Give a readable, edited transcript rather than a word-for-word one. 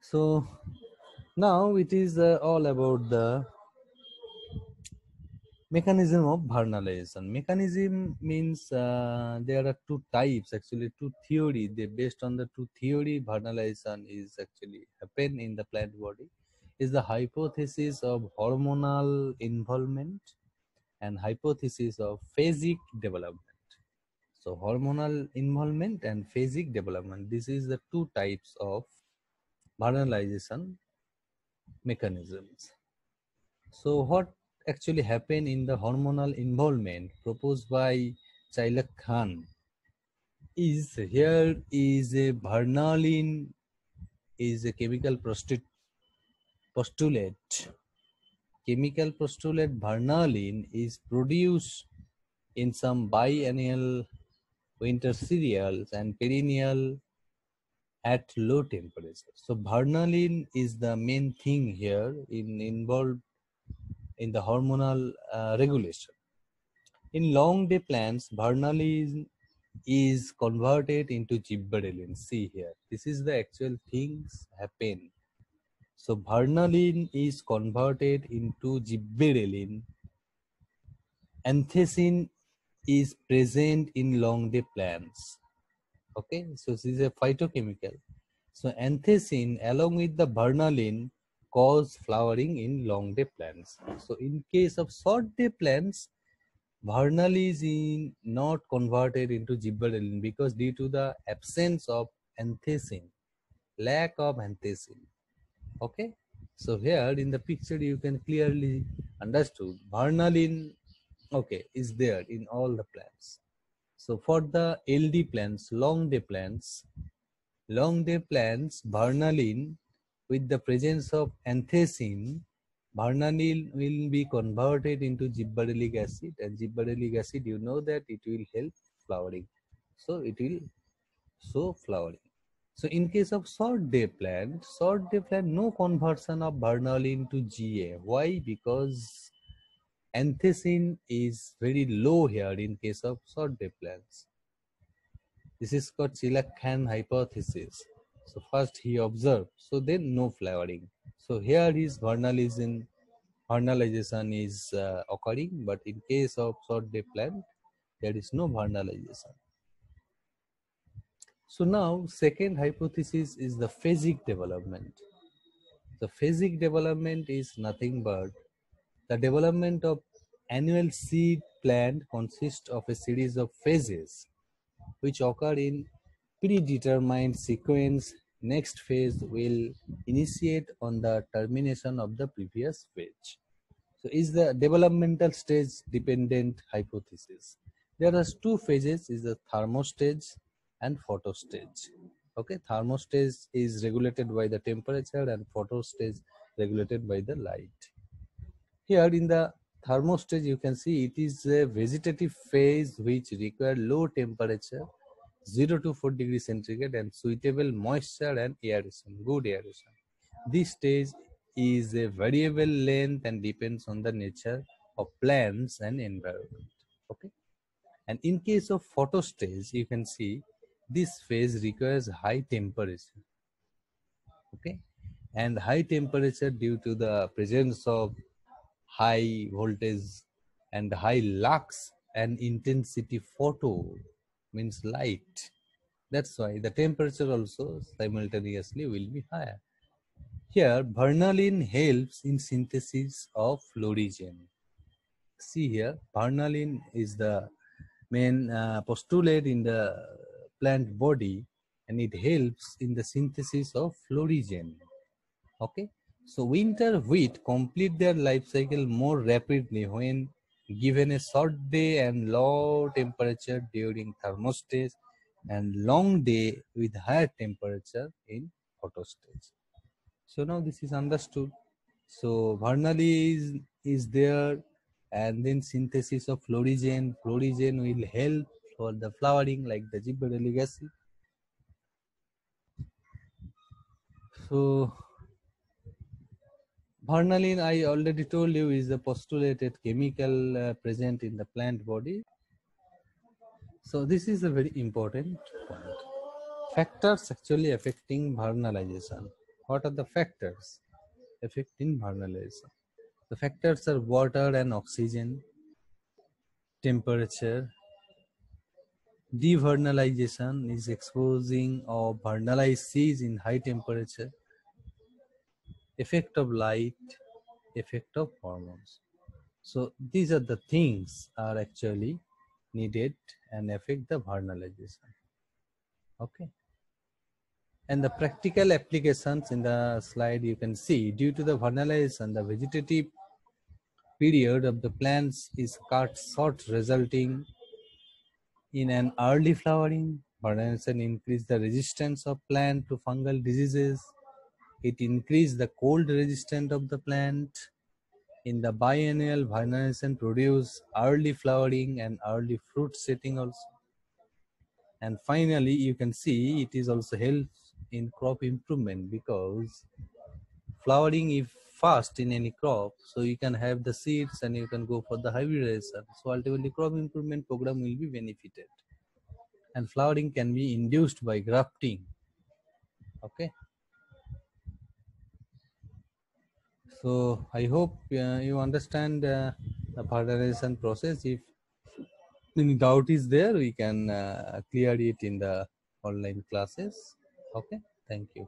So now it is all about the mechanism of vernalization. Mechanism means there are two types, actually two theory. They based on the two theory. Vernalization is actually happen in the plant body. Is the hypothesis of hormonal involvement and hypothesis of phasic development. So hormonal involvement and phasic development. This is the two types of vernalization mechanisms. So what actually happened in the hormonal involvement proposed by Chailak Khan is here is a Vernalin is a chemical postulate. Chemical postulate Vernalin is produced in some biennial winter cereals and perennial at low temperature. So Vernalin is the main thing here involved in the hormonal regulation. In long day plants, Vernalin is converted into gibberellin. See here, this is the actual things happen. So Vernalin is converted into gibberellin. Anthocyanin is present in long day plants. Okay, so this is a phytochemical. So anthocyanin along with the vernalin cause flowering in long day plants. So in case of short day plants, vernalin is not converted into gibberellin because due to the absence of anthocyanin, lack of anthocyanin. Okay, so here in the picture you can clearly understood vernalin, okay, is there in all the plants. So for the LD plants, long day plants, vernalin with the presence of anthocyanin, vernalin will be converted into gibberellic acid, and gibberellic acid, you know that it will help flowering. So it will show flowering. So in case of short day plant, no conversion of vernalin to GA. Why? Because anthocyanin is very low here in case of short day plants. This is called Chailak-Khan hypothesis. So first he observed, so then no flowering. So here his vernalization is occurring, but in case of short day plant, there is no vernalization. So now second hypothesis is the phasic development. The phasic development is nothing but the development of annual seed plant consists of a series of phases which occur in predetermined sequence. Next phase will initiate on the termination of the previous phase. So is the developmental stage dependent hypothesis. There are two phases, is the thermostage and photostage. Okay, thermostage is regulated by the temperature and photostage regulated by the light. Here in the thermostage you can see it is a vegetative phase which require low temperature 0 to 4 degrees centigrade and suitable moisture and aeration, good aeration. This stage is a variable length and depends on the nature of plants and environment. Okay, and in case of photostage you can see this phase requires high temperature. Okay, and high temperature due to the presence of high voltage and high lux and intensity photo means light. That's why the temperature also simultaneously will be higher. Here, vernalin helps in synthesis of florigen. See here, vernalin is the main postulate in the plant body, and it helps in the synthesis of florigen. Okay, so winter wheat complete their life cycle more rapidly when given a short day and low temperature during thermostage and long day with higher temperature in photostage. So now this is understood. So vernally is there, and then synthesis of florigen. Florigen will help for the flowering like the gibberellic acid. So vernalin, I already told you, is a postulated chemical present in the plant body. So this is a very important point. Factors actually affecting vernalization. What are the factors affecting vernalization? The factors are water and oxygen, temperature. Devernalization is exposing of vernalized seas in high temperature, effect of light, effect of hormones. So these are the things are actually needed and affect the vernalization. Okay. And the practical applications in the slide you can see, due to the vernalization, the vegetative period of the plants is cut short, resulting in an early flowering. Vernalization increase the resistance of plant to fungal diseases. It increase the cold resistance of the plant. In the biennial, vernalization produce early flowering and early fruit setting also. And finally, you can see it is also helps in crop improvement, because flowering is fast in any crop, so you can have the seeds and you can go for the hybridization. So ultimately, crop improvement program will be benefited. And flowering can be induced by grafting. Okay. So I hope you understand the fertilization process. If any doubt is there, we can clear it in the online classes. Okay. Thank you.